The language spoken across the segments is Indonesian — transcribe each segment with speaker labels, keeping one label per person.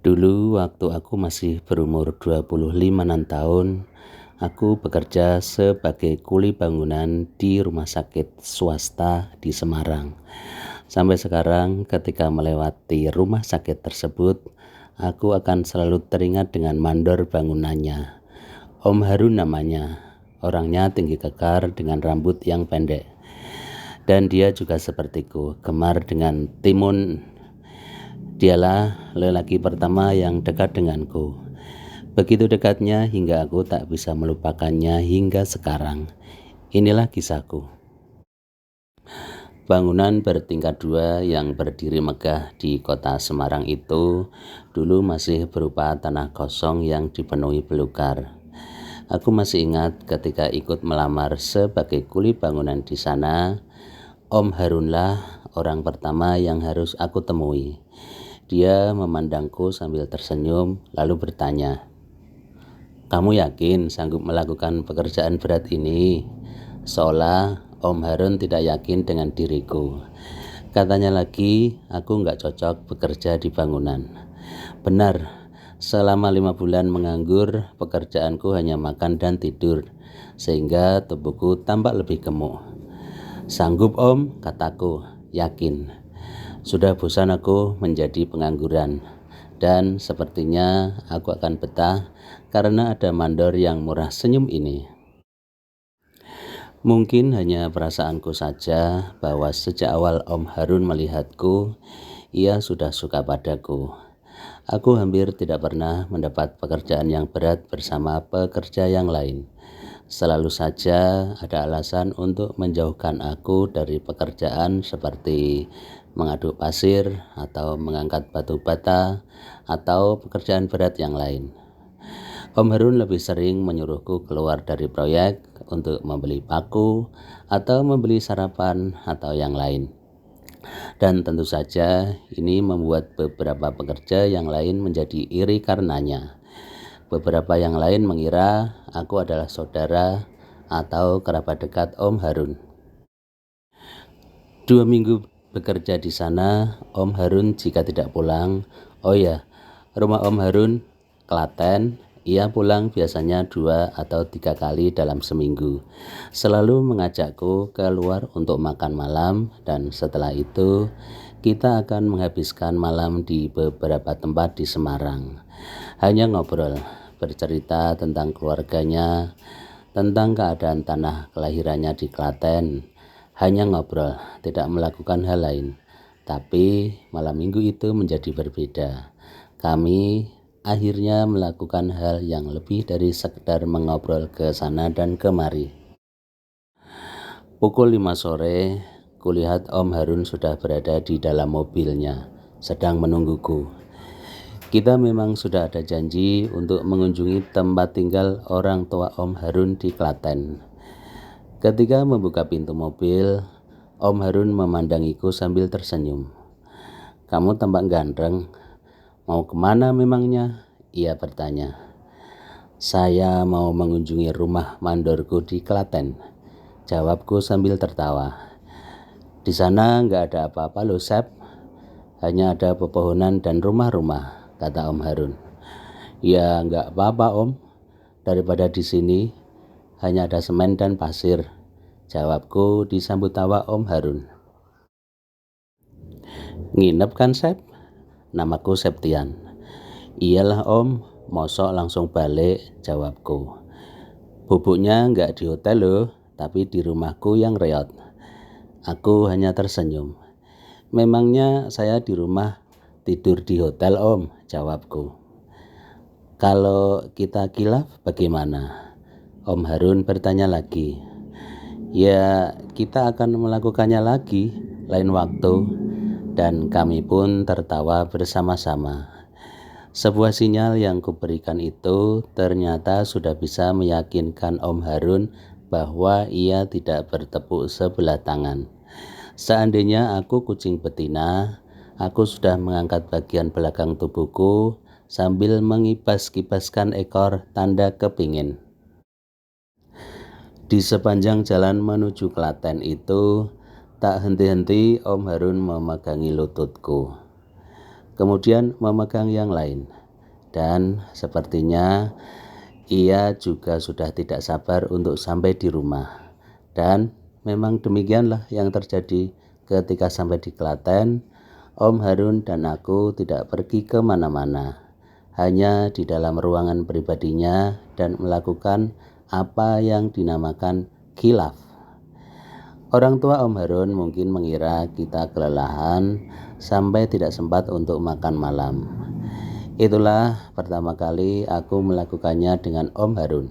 Speaker 1: Dulu waktu aku masih berumur 25 tahun, aku bekerja sebagai kuli bangunan di rumah sakit swasta di Semarang. Sampai sekarang ketika melewati rumah sakit tersebut, aku akan selalu teringat dengan mandor bangunannya. Om Harun namanya. Orangnya tinggi kekar dengan rambut yang pendek. Dan dia juga sepertiku, gemar dengan timun. Dialah lelaki pertama yang dekat denganku. Begitu dekatnya hingga aku tak bisa melupakannya hingga sekarang. Inilah kisahku. Bangunan bertingkat 2 yang berdiri megah di kota Semarang itu dulu masih berupa tanah kosong yang dipenuhi belukar. Aku masih ingat ketika ikut melamar sebagai kuli bangunan di sana, Om Harunlah orang pertama yang harus aku temui. Dia memandangku sambil tersenyum lalu bertanya, "Kamu yakin sanggup melakukan pekerjaan berat ini?" Seolah Om Harun tidak yakin dengan diriku. Katanya lagi, aku nggak cocok bekerja di bangunan. Benar, selama 5 bulan menganggur, pekerjaanku hanya makan dan tidur, sehingga tubuhku tampak lebih gemuk. "Sanggup Om," kataku, yakin. Sudah bosan aku menjadi pengangguran, dan sepertinya aku akan betah karena ada mandor yang murah senyum ini. Mungkin hanya perasaanku saja bahwa sejak awal Om Harun melihatku, ia sudah suka padaku. Aku hampir tidak pernah mendapat pekerjaan yang berat bersama pekerja yang lain. Selalu saja ada alasan untuk menjauhkan aku dari pekerjaan seperti mengaduk pasir atau mengangkat batu bata atau pekerjaan berat yang lain. Om Harun lebih sering menyuruhku keluar dari proyek untuk membeli paku atau membeli sarapan atau yang lain. Dan tentu saja ini membuat beberapa pekerja yang lain menjadi iri karenanya. Beberapa yang lain mengira aku adalah saudara atau kerabat dekat Om Harun. 2 minggu bekerja di sana, Om Harun jika tidak pulang, oh ya, rumah Om Harun, Klaten, ia pulang biasanya 2 atau 3 kali dalam seminggu. Selalu mengajakku keluar untuk makan malam dan setelah itu kita akan menghabiskan malam di beberapa tempat di Semarang. Hanya ngobrol, bercerita tentang keluarganya, tentang keadaan tanah kelahirannya di Klaten. Hanya ngobrol, tidak melakukan hal lain. Tapi malam minggu itu menjadi berbeda. Kami akhirnya melakukan hal yang lebih dari sekedar mengobrol ke sana dan kemari. Pukul 5 sore, kulihat Om Harun sudah berada di dalam mobilnya, sedang menungguku. Kita memang sudah ada janji untuk mengunjungi tempat tinggal orang tua Om Harun di Klaten. Ketika membuka pintu mobil, Om Harun memandangiku sambil tersenyum. "Kamu tampak ganteng. Mau kemana memangnya?" Ia bertanya. "Saya mau mengunjungi rumah mandorku di Klaten," jawabku sambil tertawa. "Di sana nggak ada apa-apa loh, Sep. Hanya ada pepohonan dan rumah-rumah," kata Om Harun. "Ya nggak apa-apa Om, daripada di sini hanya ada semen dan pasir," jawabku disambut tawa Om Harun. "Nginep kan Sep? Namaku Septian." "Iyalah Om, mosok langsung balik," jawabku. "Bubuknya nggak di hotel loh, tapi di rumahku yang reot." Aku hanya tersenyum. "Memangnya saya di rumah tidur di hotel Om," jawabku. "Kalau kita kilaf bagaimana?" Om Harun bertanya lagi. "Ya, kita akan melakukannya lagi lain waktu." Dan kami pun tertawa bersama-sama. Sebuah sinyal yang kuberikan itu ternyata sudah bisa meyakinkan Om Harun bahwa ia tidak bertepuk sebelah tangan. Seandainya aku kucing betina, aku sudah mengangkat bagian belakang tubuhku sambil mengibas-kibaskan ekor tanda kepingin. Di sepanjang jalan menuju Klaten itu, tak henti-henti Om Harun memegangi lututku. kemudian memegang yang lain. Dan sepertinya ia juga sudah tidak sabar untuk sampai di rumah. Dan memang demikianlah yang terjadi ketika sampai di Klaten. Om Harun dan aku tidak pergi ke mana-mana, hanya di dalam ruangan pribadinya dan melakukan apa yang dinamakan khilaf. Orang tua Om Harun mungkin mengira kita kelelahan sampai tidak sempat untuk makan malam. Itulah pertama kali aku melakukannya dengan Om Harun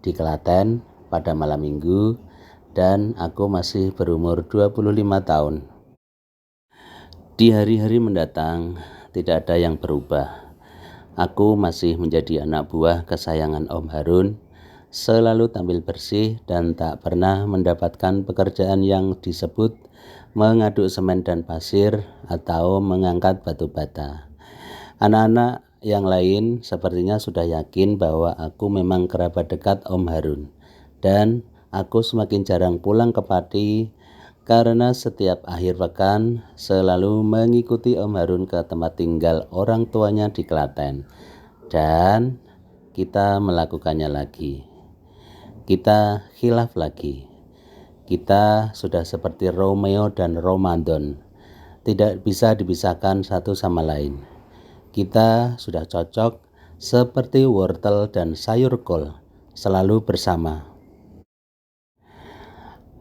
Speaker 1: di Klaten pada malam minggu, dan aku masih berumur 25 tahun. Di hari-hari mendatang tidak ada yang berubah. Aku masih menjadi anak buah kesayangan Om Harun, selalu tampil bersih dan tak pernah mendapatkan pekerjaan yang disebut mengaduk semen dan pasir atau mengangkat batu bata. Anak-anak yang lain sepertinya sudah yakin bahwa aku memang kerabat dekat Om Harun, dan aku semakin jarang pulang ke Pati karena setiap akhir pekan selalu mengikuti Om Harun ke tempat tinggal orang tuanya di Klaten, dan kita melakukannya lagi. Kita khilaf lagi. Kita sudah seperti Romeo dan Ramadan, tidak bisa dipisahkan satu sama lain. Kita sudah cocok seperti wortel dan sayur kol, selalu bersama.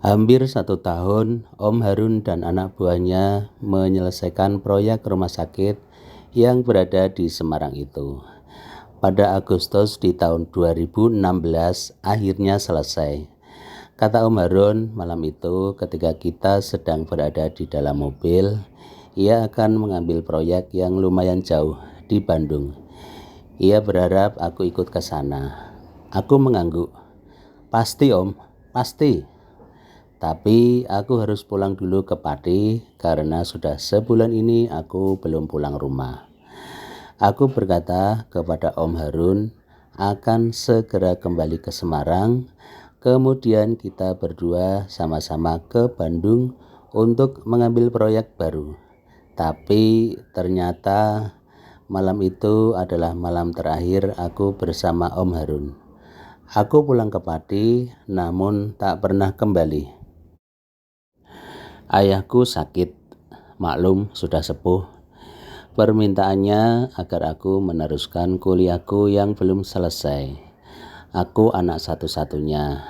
Speaker 1: Hampir 1 tahun, Om Harun dan anak buahnya menyelesaikan proyek rumah sakit yang berada di Semarang itu. Pada Agustus di tahun 2016 akhirnya selesai. Kata Om Harun malam itu ketika kita sedang berada di dalam mobil, ia akan mengambil proyek yang lumayan jauh di Bandung. Ia berharap aku ikut ke sana. Aku mengangguk. Pasti Om, pasti. Tapi aku harus pulang dulu ke Pati karena sudah sebulan ini aku belum pulang rumah. Aku berkata kepada Om Harun akan segera kembali ke Semarang. Kemudian kita berdua sama-sama ke Bandung untuk mengambil proyek baru. Tapi ternyata malam itu adalah malam terakhir aku bersama Om Harun. Aku pulang ke Pati namun tak pernah kembali. Ayahku sakit, maklum sudah sepuh. Permintaannya agar aku meneruskan kuliahku yang belum selesai. Aku anak satu-satunya.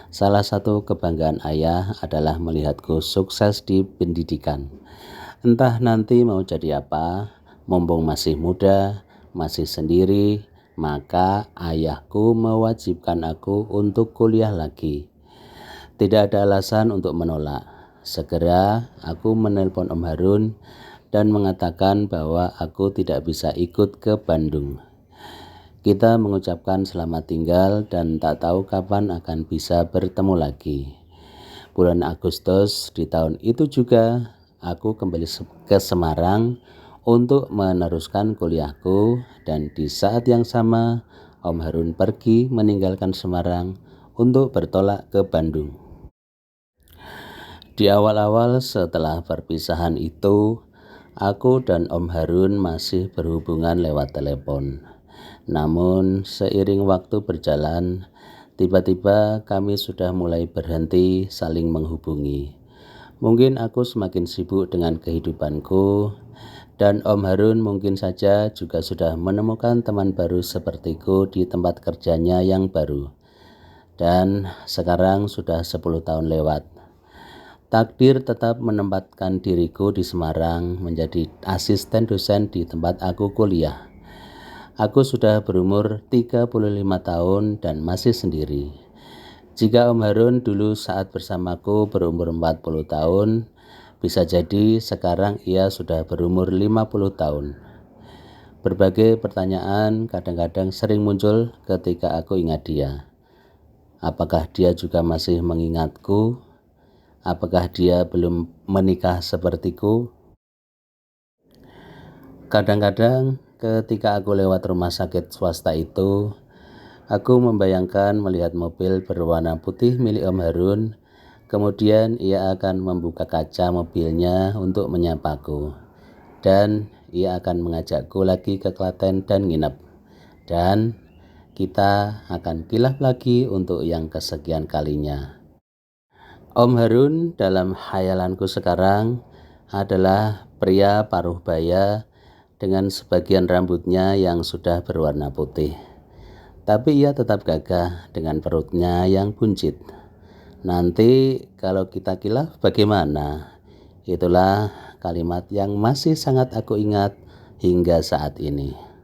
Speaker 1: Salah satu kebanggaan ayah adalah melihatku sukses di pendidikan. Entah nanti mau jadi apa, mumpung masih muda, masih sendiri, maka ayahku mewajibkan aku untuk kuliah lagi. Tidak ada alasan untuk menolak. Segera aku menelpon Om Harun dan mengatakan bahwa aku tidak bisa ikut ke Bandung. Kita mengucapkan selamat tinggal dan tak tahu kapan akan bisa bertemu lagi. Bulan Agustus di tahun itu juga aku kembali ke Semarang untuk meneruskan kuliahku, dan di saat yang sama Om Harun pergi meninggalkan Semarang untuk bertolak ke Bandung. Di awal-awal setelah perpisahan itu, aku dan Om Harun masih berhubungan lewat telepon. Namun seiring waktu berjalan, tiba-tiba kami sudah mulai berhenti saling menghubungi. Mungkin aku semakin sibuk dengan kehidupanku, dan Om Harun mungkin saja juga sudah menemukan teman baru sepertiku di tempat kerjanya yang baru. Dan sekarang sudah 10 tahun lewat. Takdir tetap menempatkan diriku di Semarang menjadi asisten dosen di tempat aku kuliah. Aku sudah berumur 35 tahun dan masih sendiri. Jika Om Harun dulu saat bersamaku berumur 40 tahun, bisa jadi sekarang ia sudah berumur 50 tahun. Berbagai pertanyaan kadang-kadang sering muncul ketika aku ingat dia. Apakah dia juga masih mengingatku? Apakah dia belum menikah sepertiku? Kadang-kadang ketika aku lewat rumah sakit swasta itu, aku membayangkan melihat mobil berwarna putih milik Om Harun. Kemudian ia akan membuka kaca mobilnya untuk menyapaku, dan ia akan mengajakku lagi ke Klaten dan nginep. Dan kita akan kilaf lagi untuk yang kesekian kalinya. Om Harun dalam khayalanku sekarang adalah pria paruh baya dengan sebagian rambutnya yang sudah berwarna putih. Tapi ia tetap gagah dengan perutnya yang buncit. Nanti kalau kita kilaf bagaimana? Itulah kalimat yang masih sangat aku ingat hingga saat ini.